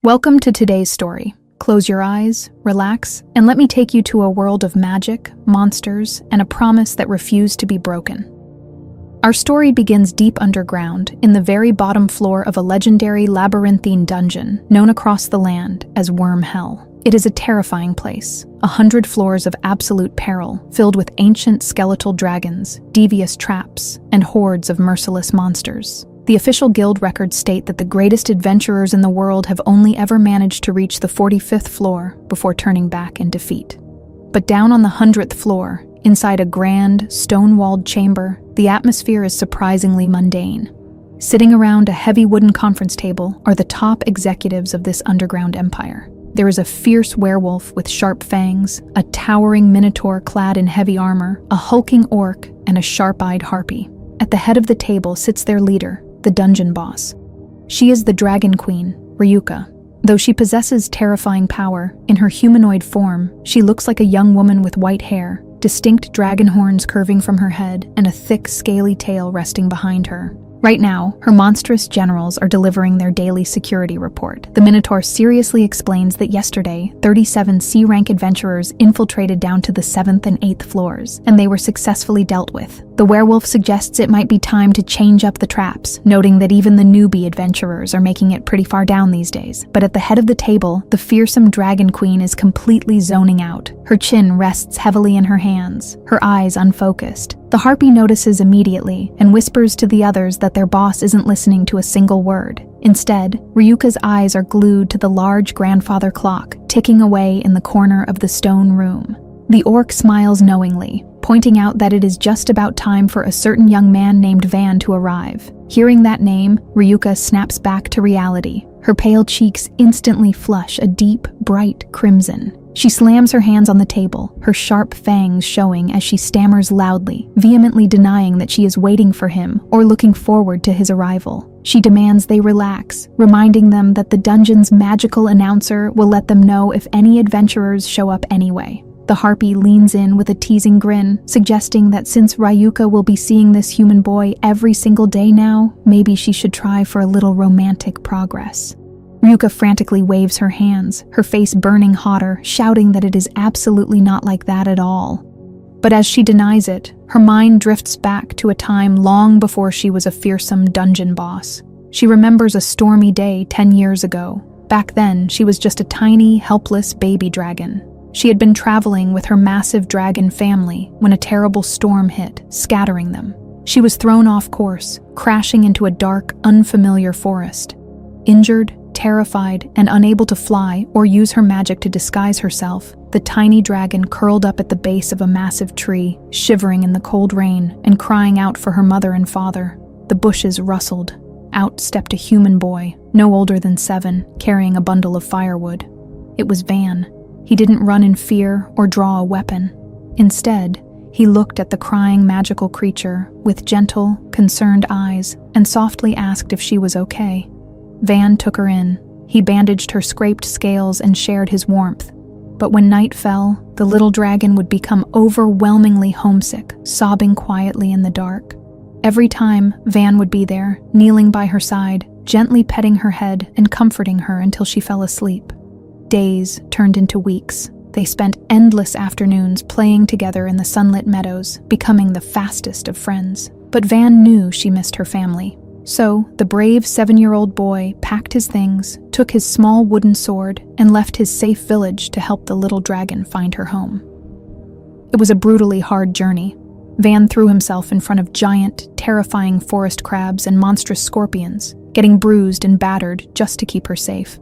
Welcome to today's story. Close your eyes, relax, and let me take you to a world of magic, monsters, and a promise that refused to be broken. Our story begins deep underground, in the very bottom floor of a legendary labyrinthine dungeon known across the land as Wyrm Hell. It is a terrifying place, 100 floors of absolute peril, filled with ancient skeletal dragons, devious traps, and hordes of merciless monsters. The official guild records state that the greatest adventurers in the world have only ever managed to reach the 45th floor before turning back in defeat. But down on the 100th floor, inside a grand, stone-walled chamber, the atmosphere is surprisingly mundane. Sitting around a heavy wooden conference table are the top executives of this underground empire. There is a fierce werewolf with sharp fangs, a towering Minotaur clad in heavy armor, a hulking orc, and a sharp-eyed harpy. At the head of the table sits their leader, the dungeon boss. She is the dragon queen, Ryuka. Though she possesses terrifying power, in her humanoid form, she looks like a young woman with white hair, distinct dragon horns curving from her head, and a thick, scaly tail resting behind her. Right now, her monstrous generals are delivering their daily security report. The Minotaur seriously explains that yesterday, 37 C-rank adventurers infiltrated down to the 7th and 8th floors, and they were successfully dealt with. The werewolf suggests it might be time to change up the traps, noting that even the newbie adventurers are making it pretty far down these days. But at the head of the table, the fearsome dragon queen is completely zoning out. Her chin rests heavily in her hands, her eyes unfocused. The harpy notices immediately and whispers to the others that their boss isn't listening to a single word. Instead, Ryuka's eyes are glued to the large grandfather clock ticking away in the corner of the stone room. The orc smiles knowingly, pointing out that it is just about time for a certain young man named Van to arrive. Hearing that name, Ryuka snaps back to reality. Her pale cheeks instantly flush a deep, bright crimson. She slams her hands on the table, her sharp fangs showing as she stammers loudly, vehemently denying that she is waiting for him or looking forward to his arrival. She demands they relax, reminding them that the dungeon's magical announcer will let them know if any adventurers show up anyway. The harpy leans in with a teasing grin, suggesting that since Ryuka will be seeing this human boy every single day now, maybe she should try for a little romantic progress. Ryuka frantically waves her hands, her face burning hotter, shouting that it is absolutely not like that at all. But as she denies it, her mind drifts back to a time long before she was a fearsome dungeon boss. She remembers a stormy day 10 years ago. Back then, she was just a tiny, helpless baby dragon. She had been traveling with her massive dragon family when a terrible storm hit, scattering them. She was thrown off course, crashing into a dark, unfamiliar forest. Injured, terrified, and unable to fly or use her magic to disguise herself, the tiny dragon curled up at the base of a massive tree, shivering in the cold rain and crying out for her mother and father. The bushes rustled. Out stepped a human boy, no older than 7, carrying a bundle of firewood. It was Van. He didn't run in fear or draw a weapon. Instead, he looked at the crying magical creature with gentle, concerned eyes and softly asked if she was okay. Van took her in. He bandaged her scraped scales and shared his warmth. But when night fell, the little dragon would become overwhelmingly homesick, sobbing quietly in the dark. Every time, Van would be there, kneeling by her side, gently petting her head and comforting her until she fell asleep. Days turned into weeks. They spent endless afternoons playing together in the sunlit meadows, becoming the fastest of friends. But Van knew she missed her family. So, the brave 7-year-old boy packed his things, took his small wooden sword, and left his safe village to help the little dragon find her home. It was a brutally hard journey. Van threw himself in front of giant, terrifying forest crabs and monstrous scorpions, getting bruised and battered just to keep her safe.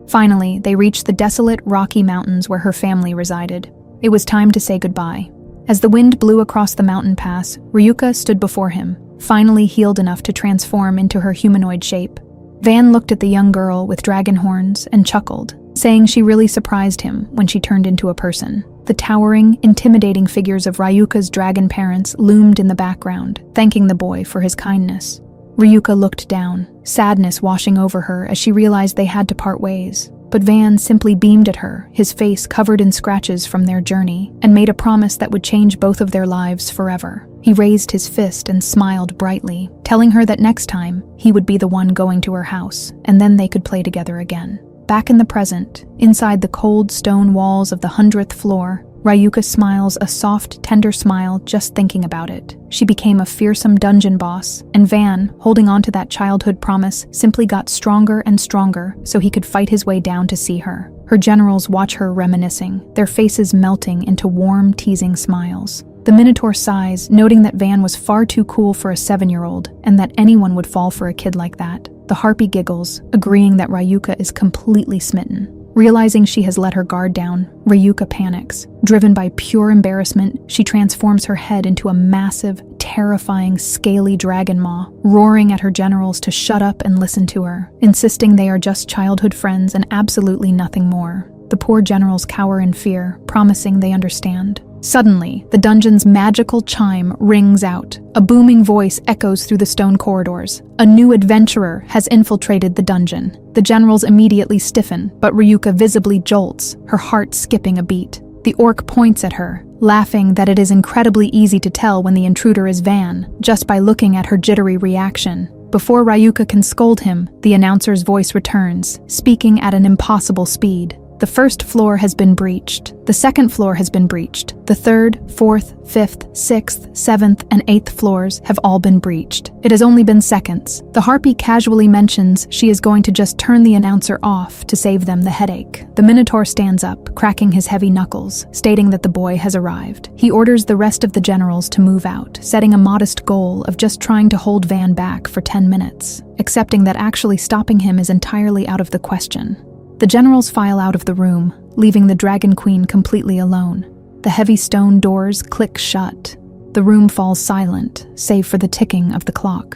Finally, they reached the desolate, rocky mountains where her family resided. It was time to say goodbye. As the wind blew across the mountain pass, Ryuka stood before him, finally healed enough to transform into her humanoid shape. Van looked at the young girl with dragon horns and chuckled, saying she really surprised him when she turned into a person. The towering, intimidating figures of Ryuka's dragon parents loomed in the background, thanking the boy for his kindness. Ryuka looked down, sadness washing over her as she realized they had to part ways. But Van simply beamed at her, his face covered in scratches from their journey, and made a promise that would change both of their lives forever. He raised his fist and smiled brightly, telling her that next time, he would be the one going to her house, and then they could play together again. Back in the present, inside the cold stone walls of the 100th floor, Ryuka smiles a soft, tender smile just thinking about it. She became a fearsome dungeon boss, and Van, holding on to that childhood promise, simply got stronger and stronger so he could fight his way down to see her. Her generals watch her reminiscing, their faces melting into warm, teasing smiles. The Minotaur sighs, noting that Van was far too cool for a 7-year-old, and that anyone would fall for a kid like that. The Harpy giggles, agreeing that Ryuka is completely smitten. Realizing she has let her guard down, Ryuka panics. Driven by pure embarrassment, she transforms her head into a massive, terrifying, scaly dragon maw, roaring at her generals to shut up and listen to her, insisting they are just childhood friends and absolutely nothing more. The poor generals cower in fear, promising they understand. Suddenly, the dungeon's magical chime rings out. A booming voice echoes through the stone corridors. A new adventurer has infiltrated the dungeon. The generals immediately stiffen, but Ryuka visibly jolts, her heart skipping a beat. The orc points at her, laughing that it is incredibly easy to tell when the intruder is Van, just by looking at her jittery reaction. Before Ryuka can scold him, the announcer's voice returns, speaking at an impossible speed. The first floor has been breached. The second floor has been breached. The third, fourth, fifth, sixth, seventh, and eighth floors have all been breached. It has only been seconds. The Harpy casually mentions she is going to just turn the announcer off to save them the headache. The Minotaur stands up, cracking his heavy knuckles, stating that the boy has arrived. He orders the rest of the generals to move out, setting a modest goal of just trying to hold Van back for 10 minutes, accepting that actually stopping him is entirely out of the question. The generals file out of the room, leaving the Dragon Queen completely alone. The heavy stone doors click shut. The room falls silent, save for the ticking of the clock.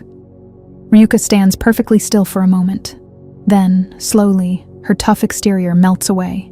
Ryuka stands perfectly still for a moment. Then, slowly, her tough exterior melts away.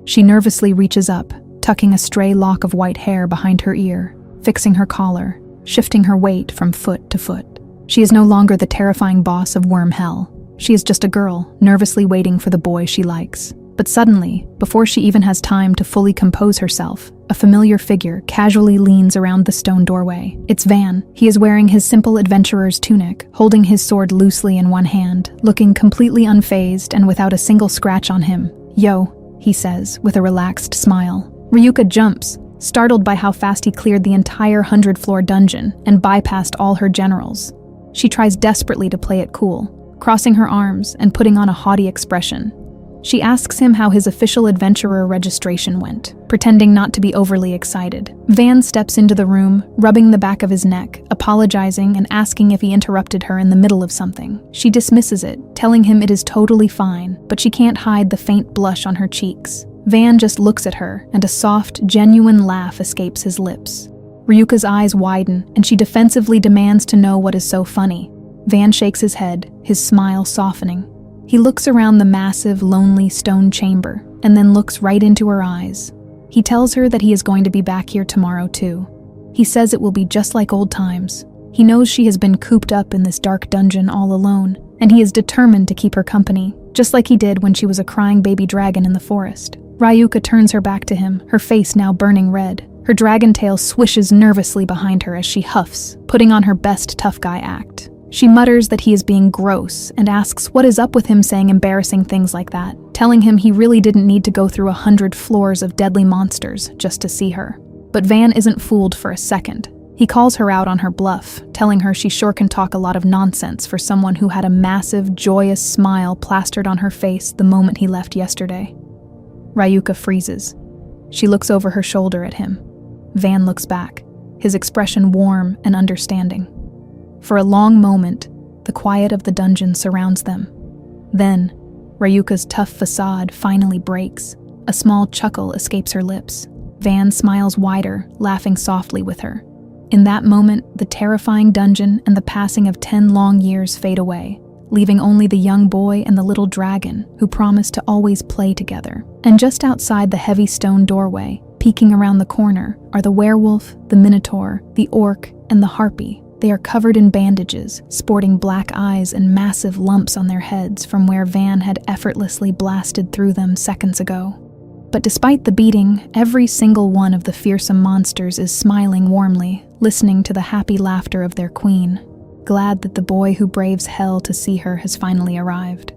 She nervously reaches up, tucking a stray lock of white hair behind her ear, fixing her collar, shifting her weight from foot to foot. She is no longer the terrifying boss of Wyrm Hell. She is just a girl, nervously waiting for the boy she likes. But suddenly, before she even has time to fully compose herself, a familiar figure casually leans around the stone doorway. It's Van. He is wearing his simple adventurer's tunic, holding his sword loosely in one hand, looking completely unfazed and without a single scratch on him. "Yo," he says, with a relaxed smile. Ryuka jumps, startled by how fast he cleared the entire 100th-floor dungeon and bypassed all her generals. She tries desperately to play it cool, crossing her arms and putting on a haughty expression. She asks him how his official adventurer registration went, pretending not to be overly excited. Van steps into the room, rubbing the back of his neck, apologizing and asking if he interrupted her in the middle of something. She dismisses it, telling him it is totally fine, but she can't hide the faint blush on her cheeks. Van just looks at her, and a soft, genuine laugh escapes his lips. Ryuka's eyes widen, and she defensively demands to know what is so funny. Van shakes his head, his smile softening. He looks around the massive, lonely stone chamber, and then looks right into her eyes. He tells her that he is going to be back here tomorrow too. He says it will be just like old times. He knows she has been cooped up in this dark dungeon all alone, and he is determined to keep her company, just like he did when she was a crying baby dragon in the forest. Ryuka turns her back to him, her face now burning red. Her dragon tail swishes nervously behind her as she huffs, putting on her best tough guy act. She mutters that he is being gross and asks what is up with him saying embarrassing things like that, telling him he really didn't need to go through 100 floors of deadly monsters just to see her. But Van isn't fooled for a second. He calls her out on her bluff, telling her she sure can talk a lot of nonsense for someone who had a massive, joyous smile plastered on her face the moment he left yesterday. Ryuka freezes. She looks over her shoulder at him. Van looks back, his expression warm and understanding. For a long moment, the quiet of the dungeon surrounds them. Then, Ryuka's tough facade finally breaks. A small chuckle escapes her lips. Van smiles wider, laughing softly with her. In that moment, the terrifying dungeon and the passing of 10 long years fade away, leaving only the young boy and the little dragon who promised to always play together. And just outside the heavy stone doorway, peeking around the corner, are the werewolf, the minotaur, the orc, and the harpy. They are covered in bandages, sporting black eyes and massive lumps on their heads from where Van had effortlessly blasted through them seconds ago. But despite the beating, every single one of the fearsome monsters is smiling warmly, listening to the happy laughter of their queen, glad that the boy who braves hell to see her has finally arrived.